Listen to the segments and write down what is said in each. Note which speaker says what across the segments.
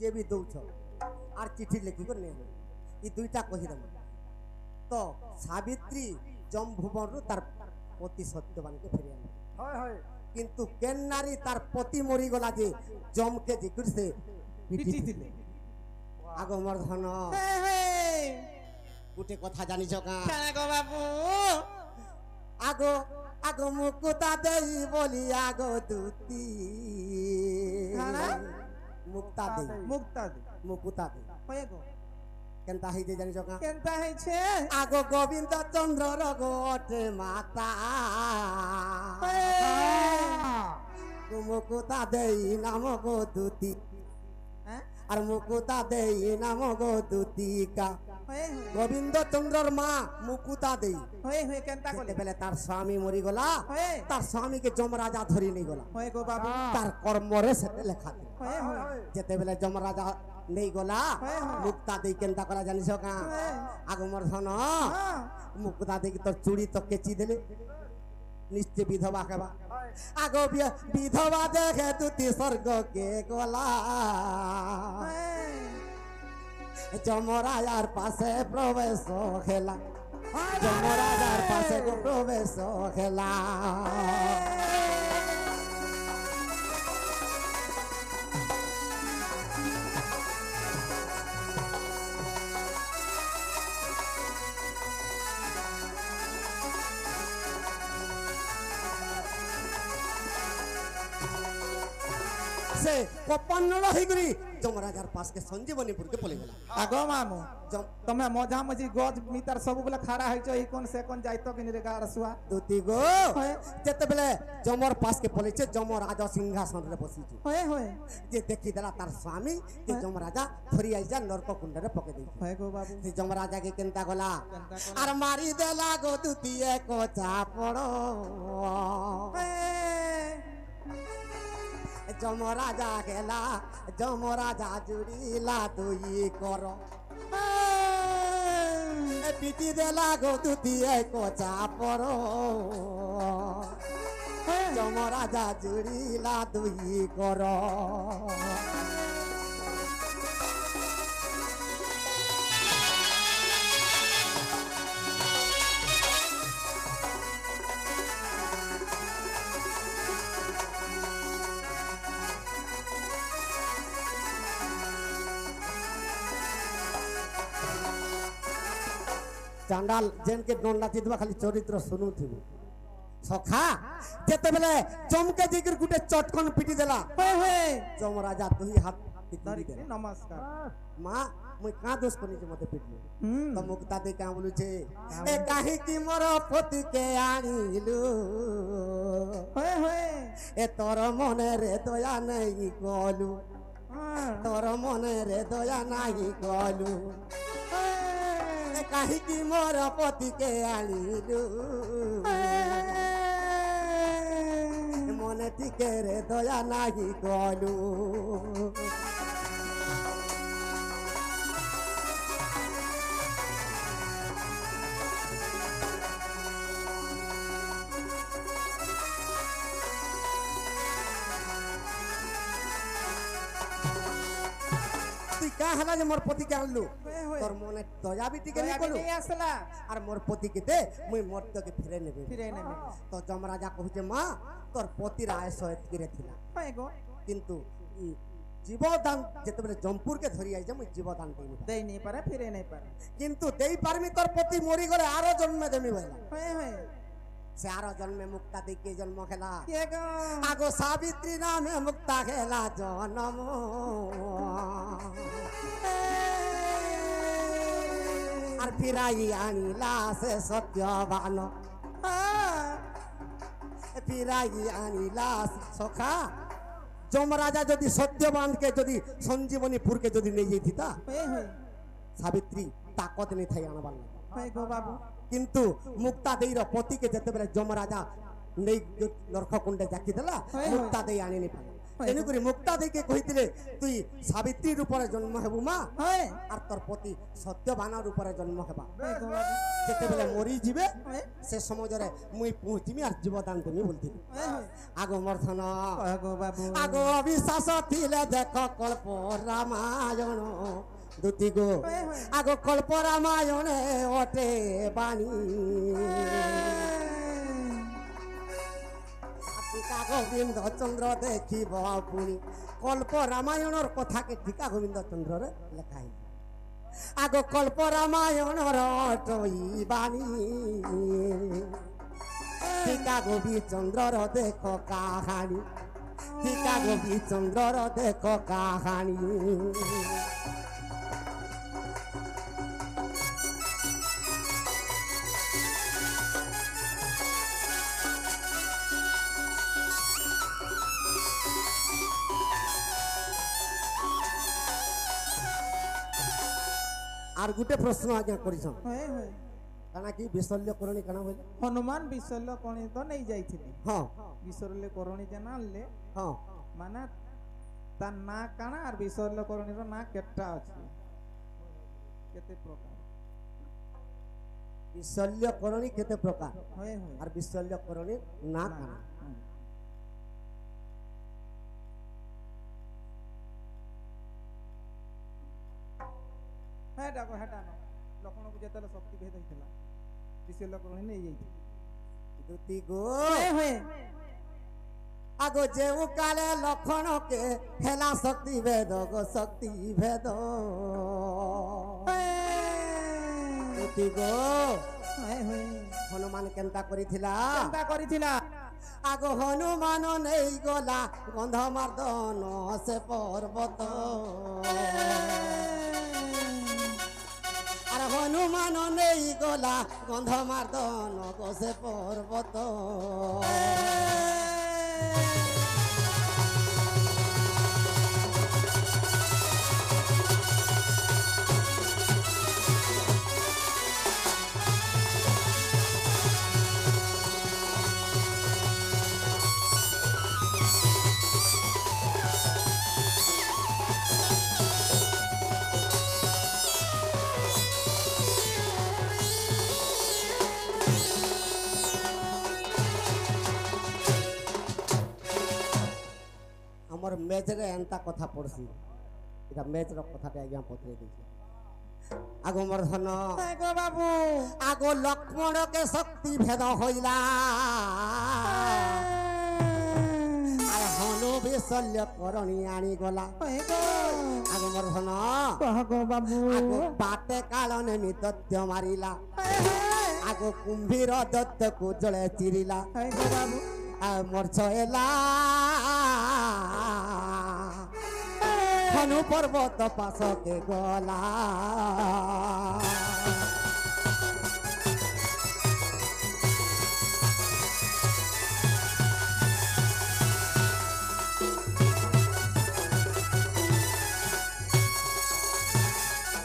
Speaker 1: যে বি দৌছ আর চিঠি লিখি করে নিয়ে এই দুইটা কহিদেব তো সাবিত্রী জম ভুবনরু তার পতি সত্যবানকে ফিরে আনবে কিন্তু কেন নারী তার পতি মরিগলা যে জমকে যে করছে পিটি দিলে আগমর্ধন গোটে কথা জানিছ কা
Speaker 2: বাবু
Speaker 1: আগো আগো মুকুতা দেই বলি আগো দুতি মুক্তা দেই মুকুতা দেই কেনতা হইছে জানিছ কা
Speaker 2: কেনতা হইছে
Speaker 1: আগো গোবিন্দ চন্দ্র রগটে মাতা মুকুতা দেই নাম গো দুতি আর মুকুতা দেই নাম গো দুতিকা গোবিন্দ চন্দ্রর মা মুকুতা দেই বেলে তার স্বামী মরি গলা তার স্বামীকে যমরাজা ধরি নেই গলা তার কর্মরে সেটা লেখা দিল যেতে বেলে যমরাজা নেই গলা মুক্তা দেই কেনতা করা জানিস কা আগমর্ধন মুকুতা দেই তোর চুড়ি তো কেচি দেলে নিশ্চয় বিধবা কেবা আগ বিধবা দেখে দুটি স্বর্গ কে গলা যমরাজার পাশে প্রবেশ খেলা যমরাজার পাশে প্রবেশ খেলা से पपन रहीगरी जमराजार पास के संजीवनीपुर के पले गला
Speaker 2: आगो मामू तमे मजा मजी गज मितर सब बेला खड़ा होइछ ई कोन से कोन जाइतो कि रे गारसुआ
Speaker 1: दुती गो जेते बेले जमर पास के पले छे जमराज सिंहासन रे बसी छु
Speaker 2: होय होय
Speaker 1: जे देखि देला तार स्वामी के जमराजा थरी आइजा नरक कुंड रे पके दे
Speaker 2: होय गो बाबू
Speaker 1: से जमराजा के केनता गला आर मारी देला गो दुती एको चापड़ो जमराजा गेला जमराजा जुड़ीला तुई करो पिटी देला गो दुती एको चापड़ो जमराजा जुड़ीला तुई करो चांडाल जेन के डोंडा चितवा खाली चरित्र सुनु थिबो सखा जेते बेले चमके जिगर गुटे चटकन पिटी देला
Speaker 2: होय होय
Speaker 1: जमराजा तुही हाथ पिटी दे
Speaker 2: नमस्कार
Speaker 1: मां मुई का दोष कोनी जे मते पिटलो त मुक्ता दे का बोलु छे ए काहे की मोर पति के आनिलु
Speaker 2: होय होय
Speaker 1: ए तोर मने रे दया नहीं गलु तोर मने रे दया नहीं गलु काहे की मोर पति के आनिलु मने टिके रे दया नाही गलु का हला जे मोर पति के आनलु तोर मने दया भी टिके नहीं कलु
Speaker 2: आसला
Speaker 1: और मोर पति के दे मुई मर्द के फिरे नेबे तो जमराजा कहू जे मां तोर पति राय सहित गिरे थिला
Speaker 2: होय गो
Speaker 1: किंतु जीवदान जेते बेले जमपुर के धरि आइ जे मुई जीवदान
Speaker 2: देई नहीं पारे फिरे नहीं पारे
Speaker 1: किंतु देई पारमी तोर पति मरि गले आरो जन्म देमी बोला
Speaker 2: होय होय
Speaker 1: से आरो जन्म मुक्ता दे के जन्म खेला
Speaker 2: के गो
Speaker 1: आगो सावित्री नाम मुक्ता खेला जन्म আর ফিরাই আনিলা সে সত্যবান ফিরাই আনিলা সখা যমরাজা যদি সত্যবানকে যদি সঞ্জীবনীপুরকে যদি নিয়ে যেতিতা সাবিত্রী তাকত নেই থাই আনবার
Speaker 2: বাবু
Speaker 1: কিন্তু মুক্তা দেইর পতিকে যেতে বেলে যমরাজা নেই নরককুণ্ডে জাকি দেলা মুক্তা দেই আনি নি পালা তেনুকরি মুক্তা দেইকে কইতিলে তুই সাবিত্রী রূপরে জন্ম হেবু মা
Speaker 2: হয়
Speaker 1: আর তোর পতি সত্যবান রূপরে জন্ম হেবা
Speaker 2: হয় গো বাবু
Speaker 1: যেতেবেলে মরি যাবে সে সমাজরে মুই পৌঁছিমি আর জীবদান দেমি বলতিনি
Speaker 2: হয়
Speaker 1: আগো মর্ধন
Speaker 2: হয় গো বাবু
Speaker 1: আগো অবিশ্বাস থিলে দেখ কল্প রামায়ণ দুতি গো আগো কল্প রামায়ণে ওঠে বাণী টিকা গোবিন্দ চন্দ্র দেখিব পুনি কল্প রামায়ণর কথাকে টিকা গোবিন্দ চন্দ্ররে লেখা হয়েছে আগো কল্প রামায়ণর অটই বাণী টিকা গোবি চন্দ্রর দেখ কাহানি টিকা গোবি চন্দ্রর দেখ কাহানি আর গোটে প্রশ্ন আজ্ঞা করিছ
Speaker 2: হয় হয়
Speaker 1: কানা কি বিশল্য করণী কানা বলে
Speaker 2: হনুমান বিশল্য করণী তো নেই যাইছিলি
Speaker 1: হ্যাঁ
Speaker 2: বিশল্য করণী যে আনলে
Speaker 1: হ্যাঁ
Speaker 2: মানে তার না কানা আর বিশল্য করণীর না কেটা আছে কেতে প্রকার
Speaker 1: বিশল্য করণী কেতে প্রকার
Speaker 2: হয় হয়
Speaker 1: আর বিশল্য করণী না কানা
Speaker 2: হ্যাঁ ডাকো হ্যাঁ ডানো লক্ষণকে যেতেলে শক্তি ভেদ হয়েছিল বিশল্য করণী নেই যাইছিল
Speaker 1: দুতি গো
Speaker 2: হয় হয়
Speaker 1: আগো যে কালে লক্ষণকে হেলা শক্তি ভেদ গো শক্তি ভেদ দুতি গো
Speaker 2: হয় হয়
Speaker 1: হনুমান কেনতা করিছিলা
Speaker 2: চিন্তা করিছিলা
Speaker 1: আগো হনুমান নেই গলা গন্ধমার্দন সে পর্বত আর হনুমান নেই গলা গন্ধমার্দন গো সে পর্বত আমার মেজরে এন্তা কথা পড়ছি এটা মেজর কথাটা আজ্ঞা পত্রে দিয়েছে আগো মর্ধন
Speaker 2: হয় গো বাবু
Speaker 1: আগো লক্ষ্মণকে শক্তি ভেদ হইলা আর হনু বিশল্য করণী আনি গলা
Speaker 2: হয় গো
Speaker 1: আগো মর্ধন
Speaker 2: কহ গো বাবু
Speaker 1: আগো বাটে কালনে দত্ত মারিলা আগো কুম্ভীর দত্তକୁ জলে চিরিলা
Speaker 2: হয় গো বাবু
Speaker 1: মর্ছ এলা হনু পর্বত পাশকে গলা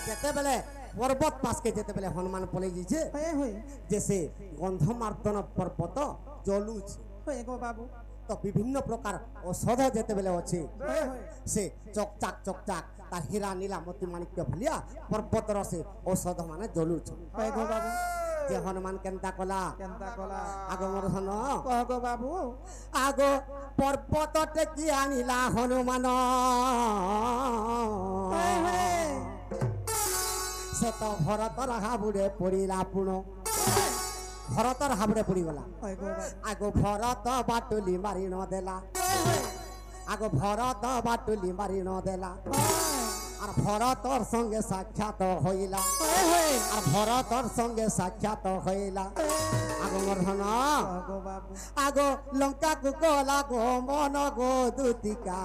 Speaker 1: যেতেবেলে পর্বত পাশকে যেতেবেলে হনুমান পলাই যাইছে
Speaker 2: হয় হয়
Speaker 1: যে সে গন্ধমার্দন পর্বত জলুছে
Speaker 2: হয় গো বাবু
Speaker 1: তো বিভিন্ন প্রকার ঔষধ যেতেবেলে আছে
Speaker 2: হয় হয়
Speaker 1: সে চকচাক চকচাক তার হীরা নীলা মতি মাণিক্য ভলিয়া পর্বতর সে ঔষধ মানে জলুছ
Speaker 2: হয় গো বাবু
Speaker 1: যে হনুমান কেনতা কলা
Speaker 2: কেনতা কলা
Speaker 1: আগমর ধন
Speaker 2: কহ গো বাবু
Speaker 1: আগ পর্বত টেকি আনিলা হনুমান
Speaker 2: হয় হয়
Speaker 1: সে তো ভরতর হাবুড়ে পড়িলা পুণ ভরতর হাবুড়ে পড়িগলা
Speaker 2: হয় গো বাবু
Speaker 1: আগ ভরত বাটুলি মারি ন দেলা আগ ভরত বাটুলি মারি ন দেলা আর ভরতর সঙ্গে সাক্ষাৎ হইলা আর ভরতর সঙ্গে সাক্ষাৎ হইলা আগমর ধন
Speaker 2: কহ গো বাবু
Speaker 1: আগ লঙ্কা কুকলা গো মন গো দুতিকা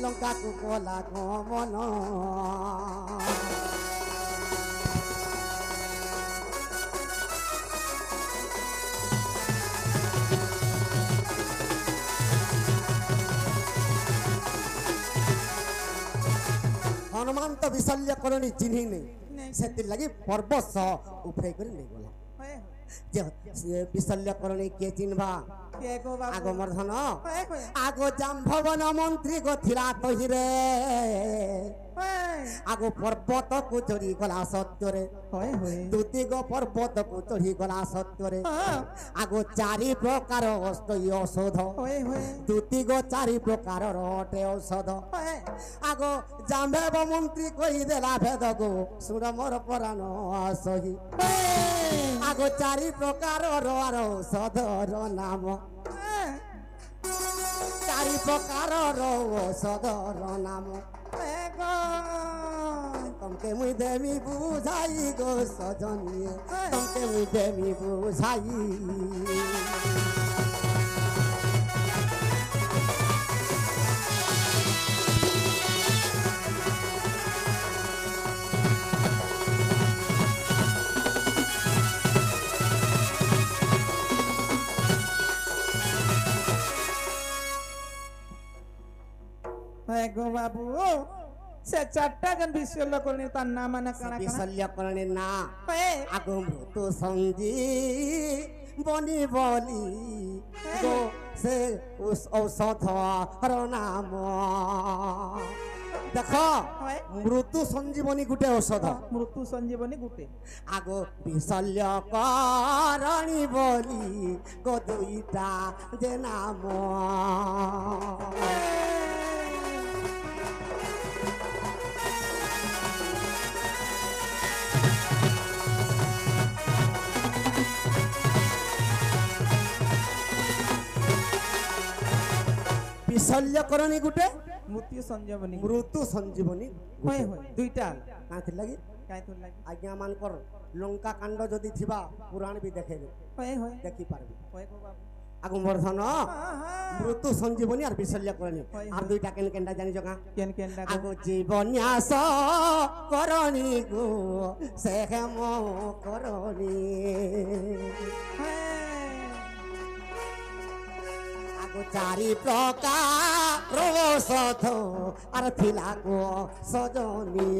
Speaker 1: লঙ্কা কুকলা গো মন হনুমান তো বিশল্য করণী চিহ্নি নেই সেতির লাগি পর্বত সহ উফরে করে নেই গলা
Speaker 2: হয়
Speaker 1: যে বিশল্য করণী কে চিনবা
Speaker 2: কে গো বাবু
Speaker 1: আগ মর্ধন
Speaker 2: হয়ে হয়ে
Speaker 1: আগ জাম্ভবন মন্ত্রী গো থিলা তহিরে আগ পর্বতକୁ চড়ি গলা সত্যরে
Speaker 2: হয়ে হয়ে
Speaker 1: দুতি গো পর্বতକୁ চড়ি গলা সত্যরে আগ চারি প্রকার অষ্টই ঔষধ
Speaker 2: হয়ে হয়ে
Speaker 1: দুতি গো চারি প্রকারর অটে ঔষধ আগ জাম্ভব মন্ত্রী কই দেলা ভেদ গো শুণ মোর পরাণ সহি আগ চারি প্রকারর আর ঔষধর নাম চারি প্রকারর ঔষধর নাম তমকে মুই দেমি বুঝাই গো সজনী তমকে মুই দেমি বুঝাই
Speaker 2: হয়ে গো বাবু সে চারটা জন বিশ্বল্য করণী তার নাম মানে কানা কানা
Speaker 1: বিশল্য করণী না
Speaker 2: হয়ে
Speaker 1: আগ মৃত সঞ্জী বনি বলি গো সে ঔষধর নাম দেখ মৃত্যু সঞ্জীবনী গুটে ঔষধ
Speaker 2: মৃত্যু সঞ্জীবনী গুটে
Speaker 1: আগ বিশল্য করণী বলি গো দুইটা যে নাম বিশল্য করণী গুটে
Speaker 2: মৃত্যু সঞ্জীবনী
Speaker 1: মৃত্যু সঞ্জীবনী
Speaker 2: হয়ে হয়ে দুইটা
Speaker 1: কাঁথি লাগি
Speaker 2: কাই তোর লাগি
Speaker 1: আজ্ঞা মানকর লঙ্কা কাণ্ড যদি থিবা পুরাণ বি দেখেবে
Speaker 2: হয়ে হয়ে
Speaker 1: দেখি পারবি
Speaker 2: হয়ে গো বাবু
Speaker 1: আগু বর্ধন
Speaker 2: হ্যাঁ
Speaker 1: মৃত্যু সঞ্জীবনী আর বিশল্য করণী
Speaker 2: হয়,
Speaker 1: আর দুইটা কেন কেনটা জানিছ কা
Speaker 2: কেন কেন ডাকো
Speaker 1: আগু জীবন্যাস করণী গো সে হেম করণী আগু চারি প্রকার ঔষধ আর থিলা গো সজনী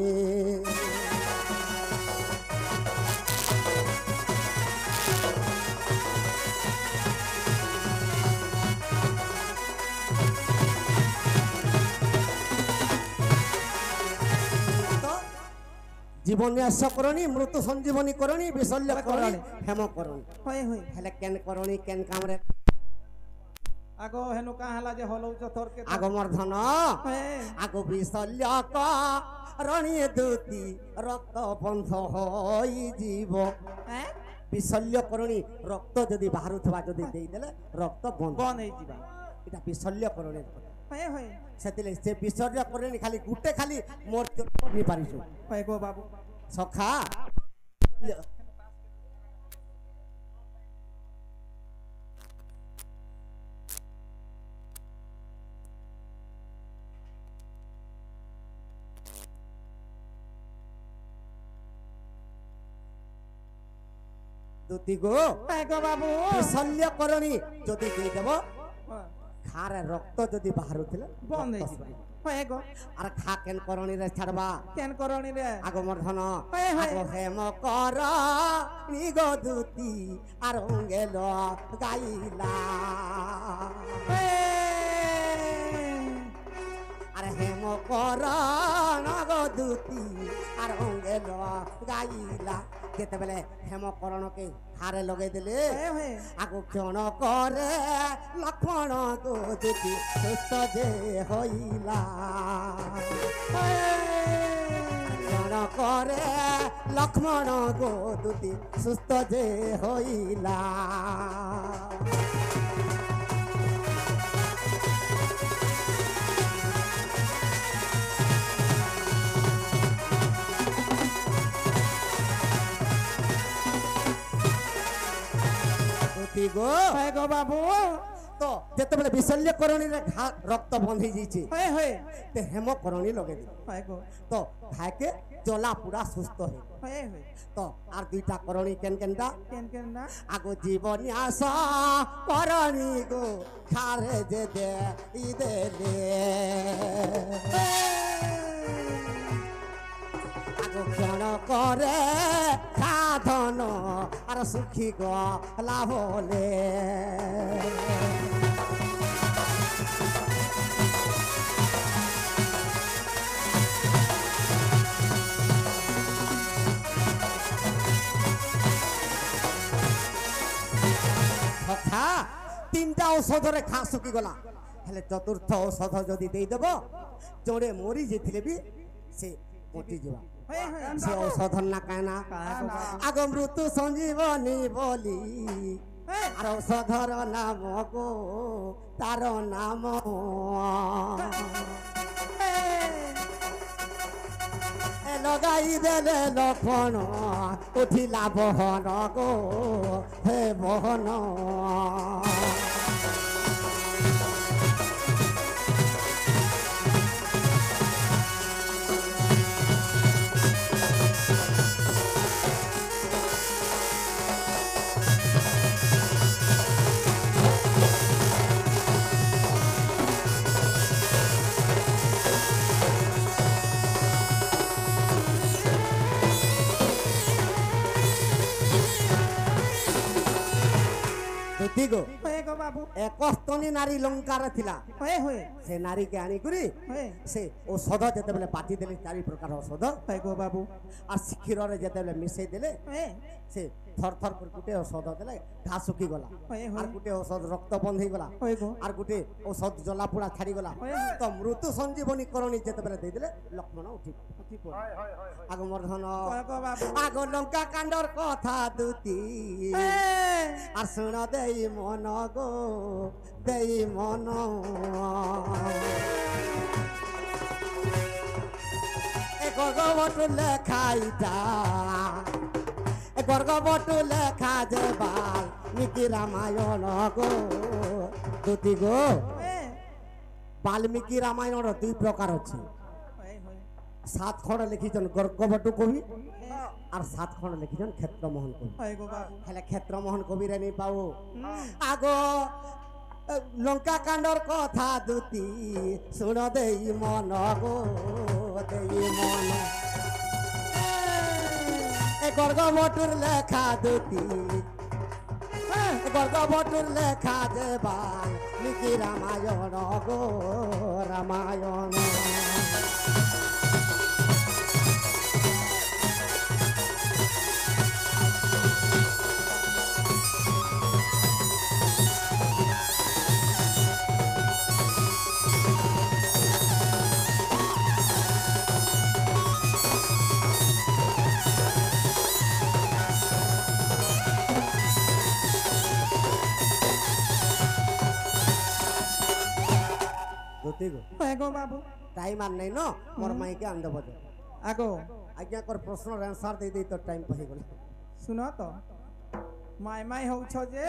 Speaker 1: জীবন্যাস করণী মৃত্যু সঞ্জীবনী করণী বিশল্য করণী হেম করণী
Speaker 2: হয়ে হয়ে
Speaker 1: হেলে কেন করণী কেন কামরে
Speaker 2: আগ হেনু কা হেলা যে হলৌচ তোরকে
Speaker 1: আগমর্ধন
Speaker 2: হয়ে
Speaker 1: আগ বিশল্য করণী দুতি রক্ত বন্ধ হই জীব
Speaker 2: হ্যাঁ
Speaker 1: বিশল্য করণী রক্ত যদি বাহারুথবা যদি ଦେଇଦେଲେ রক্ত বন্ধ
Speaker 2: বন হয়ে যাবা
Speaker 1: এটা বিশল্য করণীর কথা
Speaker 2: হয়ে হয়ে
Speaker 1: সেতিলে সে বিশল্য করণী খালি গুটে খালি মোর নি পারিছো
Speaker 2: হয়ে গো বাবু
Speaker 1: সখা দুতি গো
Speaker 2: হয়ে গো বাবু
Speaker 1: বিশল্য করণী যদি ଦେଇଦେବ খারে রক্ত যদি বাহারুଥିଲେ
Speaker 2: বন্ধ হয়ে যাবা হয়ে গো
Speaker 1: আর খা কেন করণীরে ছাড়বা
Speaker 2: কেন করণী রে
Speaker 1: আগমর্ধন
Speaker 2: হয়ে হয়ে
Speaker 1: আগ হেম কর নিগ দুতি আর গেল গাইলা আর হেম কর নগ দুতি আর গেল গাইলা যেতেবেলে হেমকরণকে হারে লগাই দেলে
Speaker 2: হয়ে হয়ে
Speaker 1: আগু ক্ষণ করে লক্ষ্মণ গো দুতি সুস্থ যে হইলা ক্ষণ করে লক্ষ্মণ গো দুতি সুস্থ যে হইলা দুতি গো
Speaker 2: হয়ে গো বাবু
Speaker 1: তো যেতেবেলে বিশল্য করণীরে ঘা রক্ত বন্ধি যাইছে
Speaker 2: হয়ে হয়ে
Speaker 1: তে হেমকরণী লগাই দিল
Speaker 2: হয়ে গো
Speaker 1: তো ঘাকে জলা পুরা সুস্থ হয়ে
Speaker 2: হয়ে হয়ে
Speaker 1: তো আর দুইটা করণী কেন কেনটা
Speaker 2: কেন কেন না
Speaker 1: আগো জীবন্যাস করণী গো খারে যে দে ই দেলে আগো ক্ষণ করে সাধন আর সুখী গলা বলে খা তিনটা ঔষধরে খা শুকি গলা হেলে চতুর্থ ঔষধ যদি ଦେଇଦେବ ଜଣେ ମରି ଯାଇଥିଲେ ବି ସେ ବଞ୍ଚିଯିବ ସେ ଔଷଧ ନା କାହିଁନା ଆଗ ମୃତ୍ୟୁ ସଞ୍ଜୀବନୀ ବୋଲି ଆର ଔଷଧର ନାମ ଗୋ ତାର ନାମ ଲଗାଇ ଦେଲେ ଲକ୍ଷଣ ଉଠିଲା ବହନ ଗୋ ହେ ବହନ একস্তনী নারী লঙ্কার ଥିଲା ସେ ନାରୀকে ଆଣିକରି ସେ ଔଷଧ ଯେତେବେଳେ ବାଟି ଦେଲେ 4 ପ୍ରକାର ଔଷଧ ବାବୁ আর କ୍ଷୀରରେ ଯେତେବେଳେ ମିଶେଇ ଦେଲେ ସେ থর থর করে গুটে ঔষধ দেলে ঘা শুকি গলা আর গুটে ঔষধ রক্ত বন্ধ হয়ে গলা আর গুটে ঔষধ জলা পোড়া ছাড়ি গলা তো মৃত্যু সঞ্জীবনী করণী যেতেবেলে দেই দেলে লক্ষ্মণ উঠি পড়ে আগ মর্ধন আগ লঙ্কা কাণ্ডর কথা দুতি আর শুন দেই মন গো দেই মন এ গগবটু লেখাইটা গর্গবটু লেখা যে বাল মিকি রামায়ণ গো দুতি গো বাল্মীকি রামায়ণর 2 প্রকার আছে 7 খণ্ড লিখিছেন গর্গবটু কবি আর 7 খণ্ড লিখিছেন ক্ষেত্রমোহন কবি হেলে ক্ষেত্রমোহন কবি রে নেই পাও আগো লঙ্কা কাণ্ডর কথা দুতি শুন দেই মন গো দেই মন গর্গবটুর লেখা দুটি গর্গবটুর লেখা যে বাল্মীকি রামায়ণ গো রামায়ণ বাবু টাইম আর নাই ন মোর মাইকে আন দেব আগো আজ্ঞা কর প্রশ্নর আনসার দেই দেই তো টাইম পড়ে গেল
Speaker 2: শুনো তো মাই মাই হউছ যে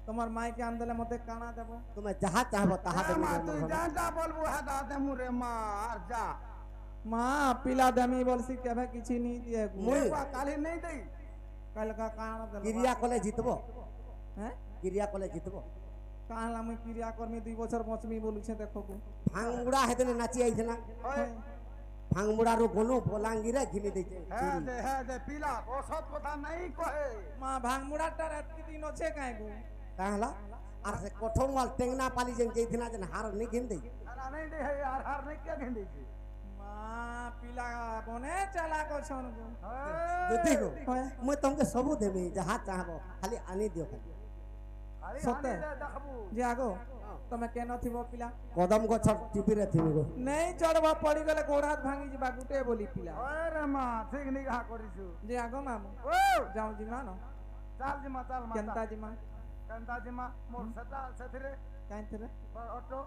Speaker 2: তোমার মাইকে আন দেলে মতে কানা দেব
Speaker 1: তুমি যাহা চাহব তাহা দেব
Speaker 3: তুই যা যা বলবো হাদা দেমু রে মা আর যা
Speaker 2: মা পিলা দেমি বলছি কেবে কিছু নি দিয়ে
Speaker 1: মুই
Speaker 3: কালি নেই দেই
Speaker 2: কাল কা কানা দেব
Speaker 1: ক্রিয়া কলে জিতব
Speaker 2: হ্যাঁ
Speaker 1: ক্রিয়া কলে জিতব
Speaker 2: কাহলা মুই ক্রিয়া কর্মী 2 বছর বঁচমি বলুছে দেখো
Speaker 1: ভাঙমুড়া হেদিন নাচি আইছিনা ভাঙমুড়ার গনু বলাঙ্গিরে ঘিনি দেইছে
Speaker 3: হ্যাঁ দে পিলা ওসব কথা নাই কহে
Speaker 2: মা ভাঙমুড়াটা রাত দিন আছে কাই গো
Speaker 1: কাহলা আর সে কঠমওয়াল টেংনা পালি যেন যাইছিনা যেন হার নি ঘিন দেই
Speaker 3: না নাই দে আর হার নাই কে ঘিন দেইছে
Speaker 2: মা পিলা বনে চালা কছন গো
Speaker 1: যদি গো মই তোমাকে সবু দেবি যাহা চাহব খালি আনি দিও খালি
Speaker 2: সতে যে আগো তুমি কেন থিব পিলা
Speaker 1: কদম গছ টিপিরে থিবি গো
Speaker 2: নেই চড়বা পড়ি গলে গোড় হাত ভাঙি যা গুটে বলি পিলা
Speaker 3: আরে মা ঠিক নি হা করিছু
Speaker 2: যে আগো মামু
Speaker 3: ও
Speaker 2: যাও জিমা ন
Speaker 3: চাল জিমা চাল মা
Speaker 2: কেনতা জিমা
Speaker 3: মোর সেটা সেথিরে
Speaker 2: কাইনতরে
Speaker 3: অটো